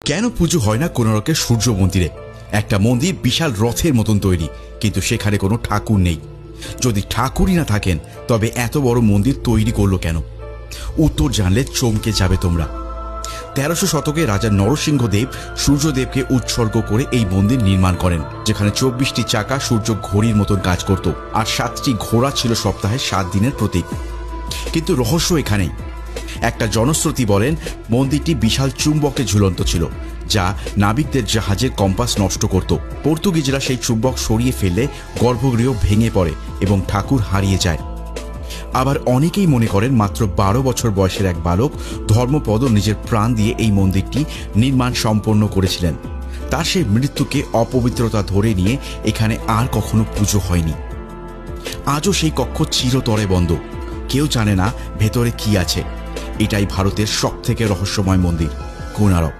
কেন পুজো হয় না কোণারকের সূর্য মন্দিরে? একটা মন্দির বিশাল রথের মতন তৈরি, কিন্তু সেখানে কোনো ঠাকুর নেই। যদি ঠাকুরই না থাকেন তবে এত বড় মন্দির তৈরি করলো কেন? উত্তর জানলে চমকে যাবে তোমরা। 1300 শতকে রাজা নরসিংহদেব সূর্যদেবকে উৎসর্গ করে এই মন্দির নির্মাণ করেন, যেখানে 24টি চাকা সূর্য ঘড়ির মতন কাজ করত, আর 7টি ঘোড়া ছিল সপ্তাহে 7 দিনের প্রতীক। কিন্তু রহস্য এখানেই। একটা জনশ্রুতি বলেন মন্দিরটি বিশাল চুম্বকে ঝুলন্ত ছিল, যা নাবিকদের জাহাজের কম্পাস নষ্ট করত। পর্তুগিজরা সেই চুম্বক সরিয়ে ফেললে গর্ভগৃহ ভেঙে পড়ে এবং ঠাকুর হারিয়ে যায়। আবার অনেকেই মনে করেন মাত্র 12 বছর বয়সের এক বালক ধর্মপদ নিজের প্রাণ দিয়ে এই মন্দিরটি নির্মাণ সম্পন্ন করেছিলেন। তার সেই মৃত্যুকে অপবিত্রতা ধরে নিয়ে এখানে আর কখনো পুজো হয়নি। আজও সেই কক্ষ চিরতরে বন্ধ, কেউ জানে না ভেতরে কি আছে। এটাই ভারতের সবথেকে রহস্যময় মন্দির, কোণারক।